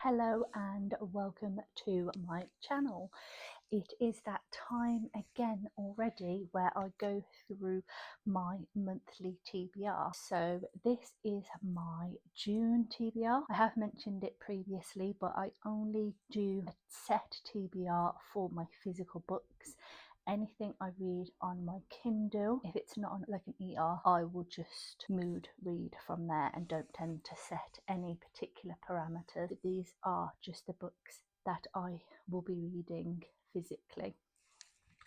Hello and welcome to my channel. It is that time again already where I go through my monthly TBR. So this is my June TBR. I have mentioned it previously, but I only do a set TBR for my physical books. Anything I read on my Kindle, if it's not on like an ER, I will just mood read from there and don't tend to set any particular parameters. These are just the books that I will be reading physically.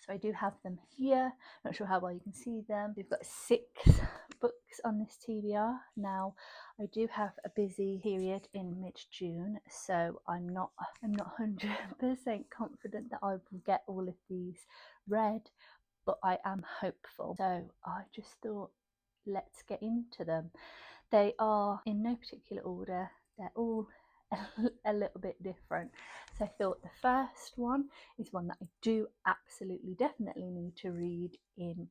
So I do have them here. Not sure how well you can see them. We've got 6 books on this TBR. Now I do have a busy period in mid-June, so I'm not 100% confident that I will get all of these read, but I am hopeful. So I just thought, let's get into them. They are in no particular order. They're all a little bit different. So I thought the first one is one that I do absolutely definitely need to read in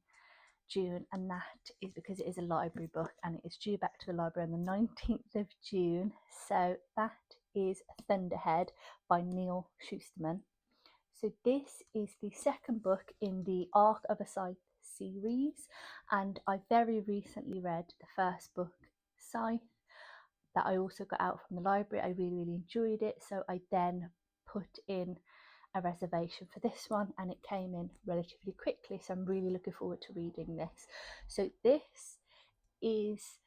June, and that is because it is a library book and it is due back to the library on the 19th of June. So that is Thunderhead by Neal Shusterman. So this is the second book in the Arc of a Scythe series, and I very recently read the first book, Scythe, that I also got out from the library. I really enjoyed it, so I then put in a reservation for this one and it came in relatively quickly, so I'm really looking forward to reading this. So this is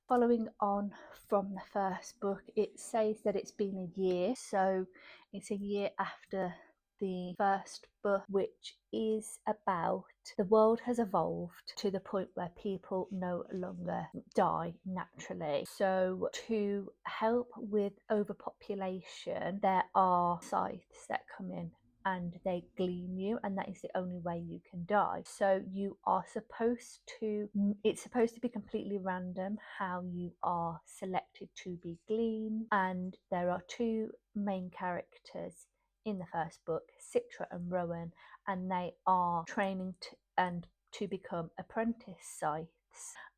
following on from the first book. It says that it's been a year, so it's a year after the first book, which is about the world has evolved to the point where people no longer die naturally. So to help with overpopulation, there are scythes that come in and they glean you, and that is the only way you can die. So you are supposed to, it's supposed to be completely random how you are selected to be gleaned, and there are 2 main characters in the first book, Citra and Rowan, and they are training to become apprentice scythes,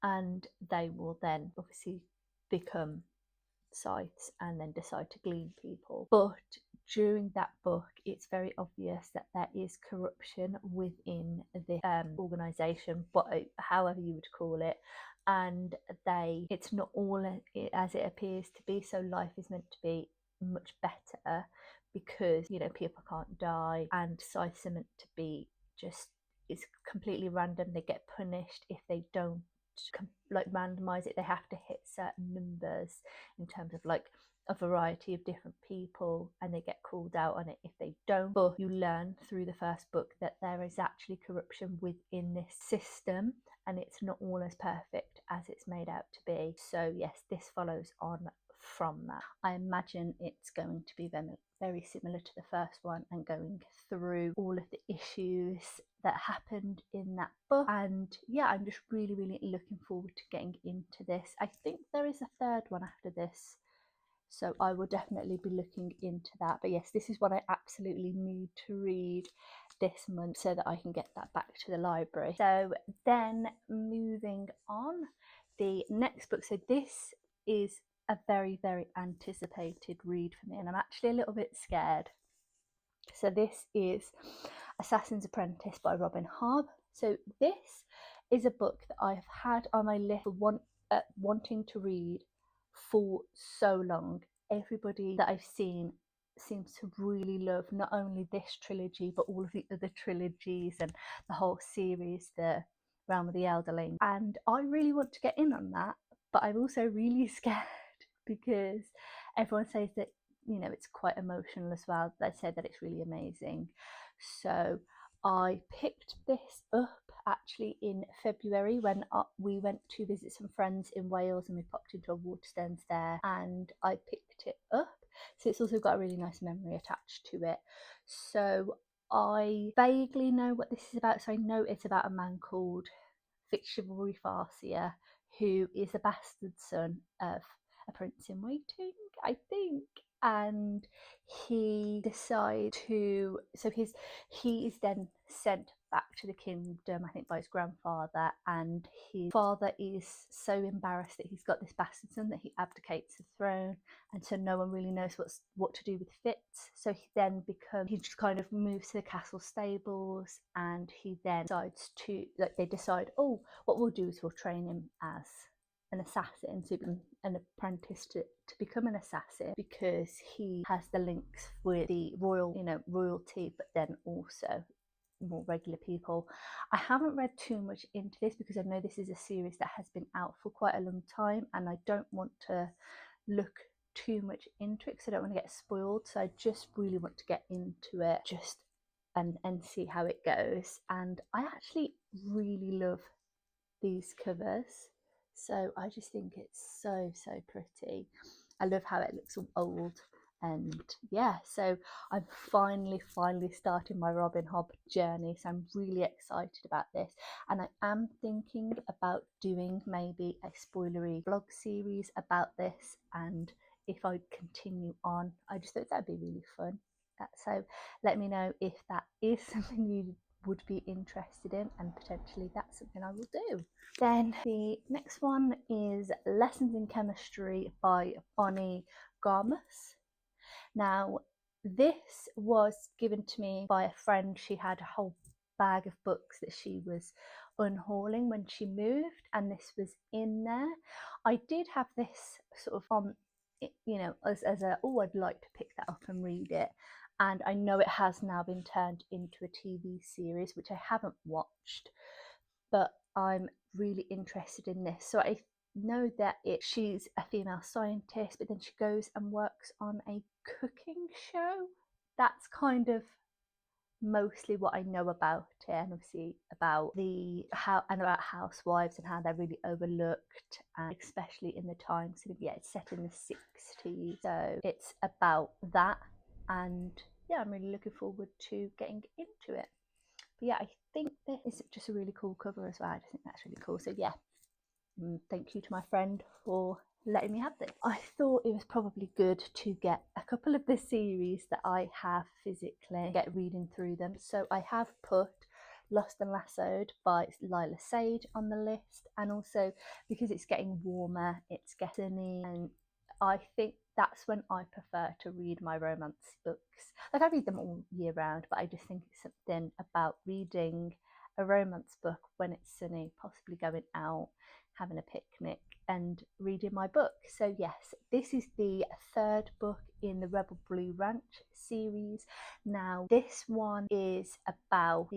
and they will then obviously become scythes and then decide to glean people. But during that book, it's very obvious that there is corruption within the organisation, however you would call it, and it's not all as it appears to be. So life is meant to be much better because, you know, people can't die, and scythes are meant to be just, it's completely random. They get punished if they don't like randomize it. They have to hit certain numbers in terms of like a variety of different people, and they get called out on it if they don't. But you learn through the first book that there is actually corruption within this system, and it's not all as perfect as it's made out to be. So yes, this follows on from that. I imagine it's going to be very similar to the first one and going through all of the issues that happened in that book. And yeah, I'm just really looking forward to getting into this. I think there is a third one after this, so I will definitely be looking into that. But yes, this is what I absolutely need to read this month so that I can get that back to the library. So then moving on, the next book. So this is a very anticipated read for me, and I'm actually a little bit scared. So this is Assassin's Apprentice by Hobb. So this is a book that I've had on my list for wanting to read for so long. Everybody that I've seen seems to really love not only this trilogy but all of the other trilogies and the whole series, the Realm of the Elderling, and I really want to get in on that, but I'm also really scared because everyone says that, you know, it's quite emotional as well. They said that it's really amazing. So I picked this up actually in February when we went to visit some friends in Wales, and we popped into a Waterstones there, and I picked it up. So it's also got a really nice memory attached to it. So I vaguely know what this is about. So I know it's about a man called Chivalry Farseer, who is a bastard son of a prince in waiting, I think, and he decides to, so he is then sent back to the kingdom, I think by his grandfather, and his father is so embarrassed that he's got this bastard son that he abdicates the throne, and so no one really knows what to do with Fitz. So he just kind of moves to the castle stables, and he then decides to, like, they decide, oh, what we'll do is we'll train him as an assassin, to be an apprentice to become an assassin, because he has the links with the royalty, but then also more regular people. I haven't read too much into this because I know this is a series that has been out for quite a long time, and I don't want to look too much into it because I don't want to get spoiled. So I just really want to get into it and see how it goes. And I actually really love these covers, so I just think it's so pretty. I love how it looks all old, and yeah, so I'm finally starting my Robin Hobb journey, so I'm really excited about this, and I am thinking about doing maybe a spoilery vlog series about this, and if I continue on, I just thought that'd be really fun. So let me know if that is something you would be interested in, and potentially that's something I will do. Then the next one is Lessons in Chemistry by Bonnie Garmus. Now, this was given to me by a friend. She had a whole bag of books that she was unhauling when she moved, and this was in there. I did have this sort of on, as a, oh, I'd like to pick that up and read it. And I know it has now been turned into a TV series, which I haven't watched, but I'm really interested in this. So I know that she's a female scientist, but then she goes and works on a cooking show. That's kind of mostly what I know about it, and obviously about about housewives and how they're really overlooked, and especially in the times. Yeah, it's set in the 60s, so it's about that, and yeah, I'm really looking forward to getting into it. But yeah, I think this is just a really cool cover as well. I just think that's really cool. So yeah, thank you to my friend for letting me have this. I thought it was probably good to get a couple of the series that I have physically, get reading through them. So I have put Lost and Lassoed by Lyla on the list, and also because it's getting warmer, it's getting sunny, and I think that's when I prefer to read my romance books. Like, I read them all year round, but I just think it's something about reading a romance book when it's sunny, possibly going out, having a picnic and reading my book. So yes, this is the third book in the Rebel Blue Ranch series. Now this one is about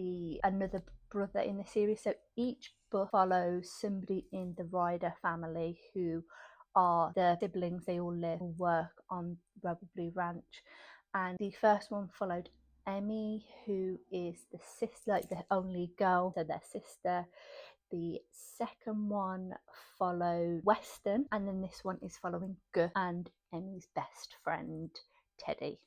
another brother in the series. So each book follows somebody in the Ryder family who are the siblings. They all live and work on Rebel Blue Ranch, and the first one followed Emmy, who is the sister, like the only girl, so their sister. The second one followed Weston, and then this one is following Gus and Emmy's best friend Teddy.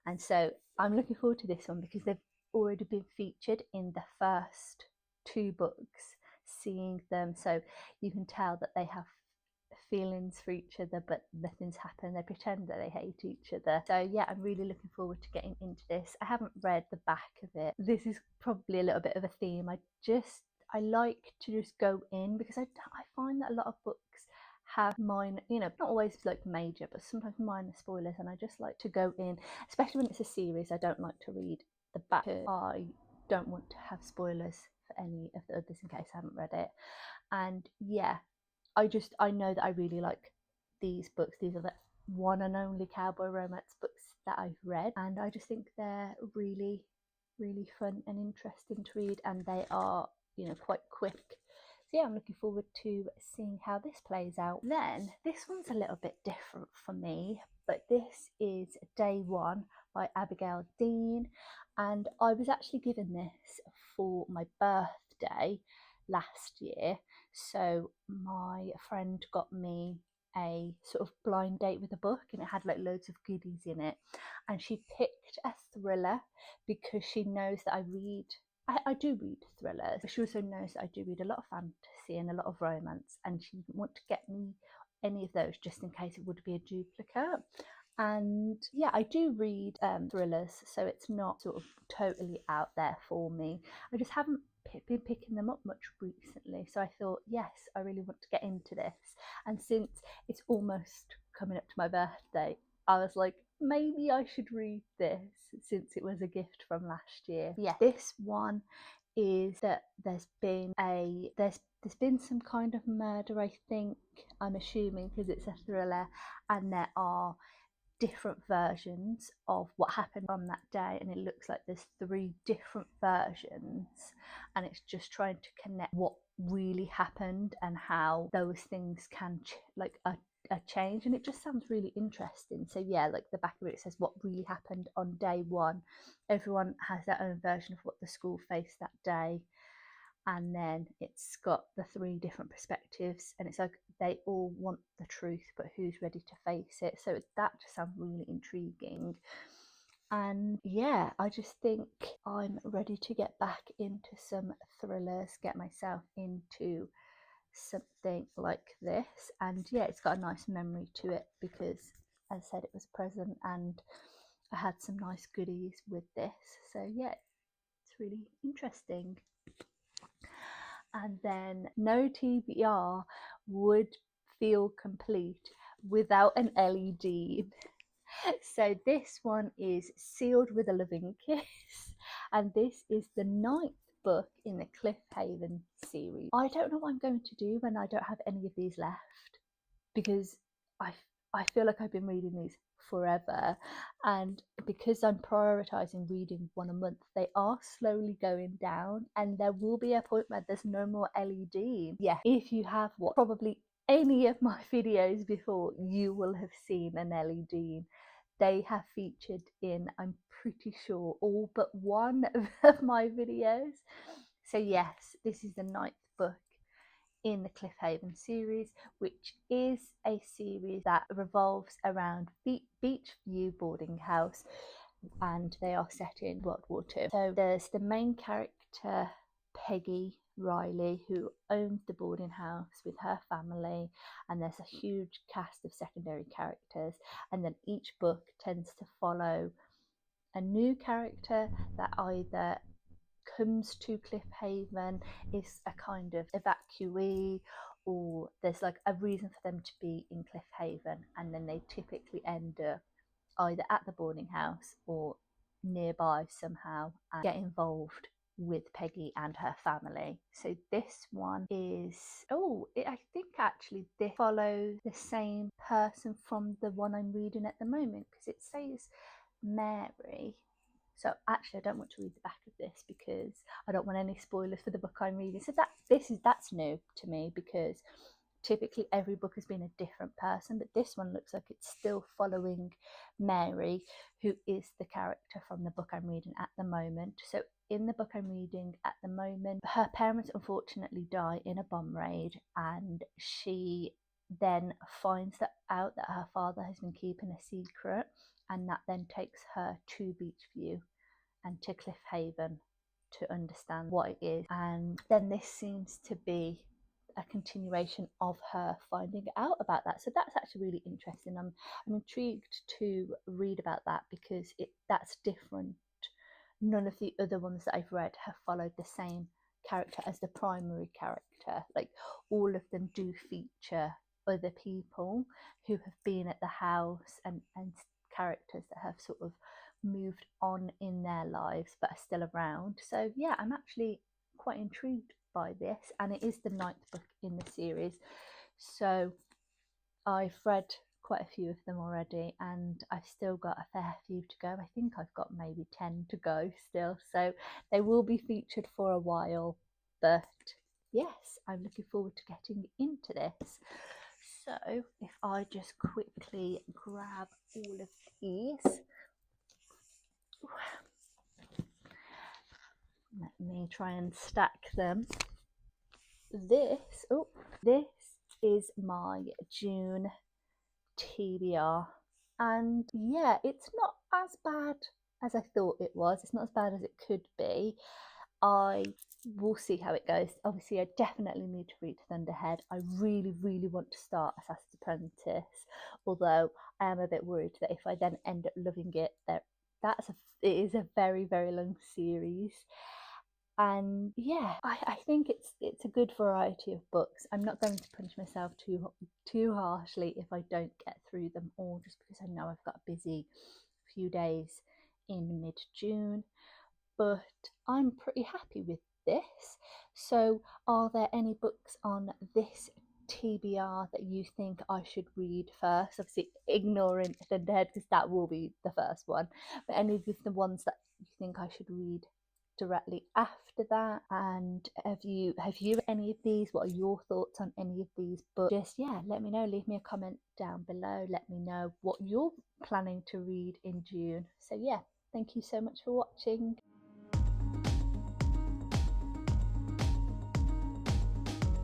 And so I'm looking forward to this one because they've already been featured in the first two books, seeing them, so you can tell that they have feelings for each other, but nothing's happened. They pretend that they hate each other. So yeah, I'm really looking forward to getting into this. I haven't read the back of it. This is probably a little bit of a theme. I like to just go in, because I find that a lot of books have minor, not always like major, but sometimes minor spoilers, and I just like to go in, especially when it's a series. I don't like to read the back. I don't want to have spoilers for any of the others in case I haven't read it. And yeah, I know that I really like these books. These are the one and only cowboy romance books that I've read, and I just think they're really fun and interesting to read, and they are quite quick. So yeah, I'm looking forward to seeing how this plays out. Then this one's a little bit different for me, but this is Day One by Abigail Dean, and I was actually given this for my birthday last year. So my friend got me a sort of blind date with a book, and it had like loads of goodies in it, and she picked a thriller because she knows that I do read thrillers, but she also knows that I do read a lot of fantasy and a lot of romance, and she didn't want to get me any of those just in case it would be a duplicate. And yeah, I do read thrillers, so it's not sort of totally out there for me. I just haven't been picking them up much recently, so I thought, yes, I really want to get into this. And since it's almost coming up to my birthday, I was like, maybe I should read this since it was a gift from last year. Yeah, this one is that there's been some kind of murder, I think, I'm assuming, because it's a thriller, and there are different versions of what happened on that day, and it looks like there's 3 different versions, and it's just trying to connect what really happened and how those things can a change, and it just sounds really interesting. So yeah, like the back of it says what really happened on day 1. Everyone has their own version of what the school faced that day, and then it's got the 3 different perspectives, and it's like they all want the truth, but who's ready to face it? So that just sounds really intriguing. And yeah, I just think I'm ready to get back into some thrillers, get myself into something like this. And yeah, it's got a nice memory to it because, as I said, it was a present and I had some nice goodies with this. So yeah, it's really interesting. And then no TBR would feel complete without an Ellie Dean. So this one is Sealed with a Loving Kiss, and this is the 9th book in the Cliffhaven series. I don't know what I'm going to do when I don't have any of these left, because I feel like I've been reading these forever, and because I'm prioritizing reading one a month, they are slowly going down, and there will be a point where there's no more Ellie Dean. Yeah, if you have watched probably any of my videos before, you will have seen an Ellie Dean. They have featured in, I'm pretty sure, all but one of my videos. So yes, this is the 9th book in the Cliffhaven series, which is a series that revolves around Beachview boarding house, and they are set in World War II. So there's the main character, Peggy Riley, who owns the boarding house with her family, and there's a huge cast of secondary characters, and then each book tends to follow a new character that either comes to Cliffhaven, is a kind of evacuee, or there's like a reason for them to be in Cliffhaven, and then they typically end up either at the boarding house or nearby somehow and get involved with Peggy and her family. So this one is, I think actually this follows the same person from the one I'm reading at the moment, because it says Mary. So actually, I don't want to read the back of this because I don't want any spoilers for the book I'm reading. So that's new to me, because typically every book has been a different person, but this one looks like it's still following Mary, who is the character from the book I'm reading at the moment. So in the book I'm reading at the moment, her parents unfortunately die in a bomb raid, and she then finds out that her father has been keeping a secret, and that then takes her to Beachview and to Cliffhaven to understand what it is. And then this seems to be a continuation of her finding out about that. So that's actually really interesting. I'm intrigued to read about that, because that's different. None of the other ones that I've read have followed the same character as the primary character. Like, all of them do feature other people who have been at the house, and characters that have sort of moved on in their lives but are still around. So yeah, I'm actually quite intrigued by this, and it is the 9th book in the series. So I've read quite a few of them already, and I've still got a fair few to go. I think I've got maybe 10 to go still, so they will be featured for a while. But yes, I'm looking forward to getting into this. So if I just quickly grab all of these, let me try and stack them. This is my June TBR, and yeah, it's not as bad as I thought it was. It's not as bad as it could be. we'll see how it goes. Obviously, I definitely need to read Thunderhead. I really, really want to start Assassin's Apprentice, although I am a bit worried that if I then end up loving it, it is a very, very long series. And yeah, I think it's a good variety of books. I'm not going to punish myself too harshly if I don't get through them all, just because I know I've got a busy few days in mid-June. But I'm pretty happy with this. So are there any books on this TBR that you think I should read first? Obviously ignoring Thunderhead, because that will be the first one, but any of the ones that you think I should read directly after that? And have you any of these? What are your thoughts on any of these books? Just, yeah, let me know. Leave me a comment down below. Let me know what you're planning to read in June. So yeah, thank you so much for watching.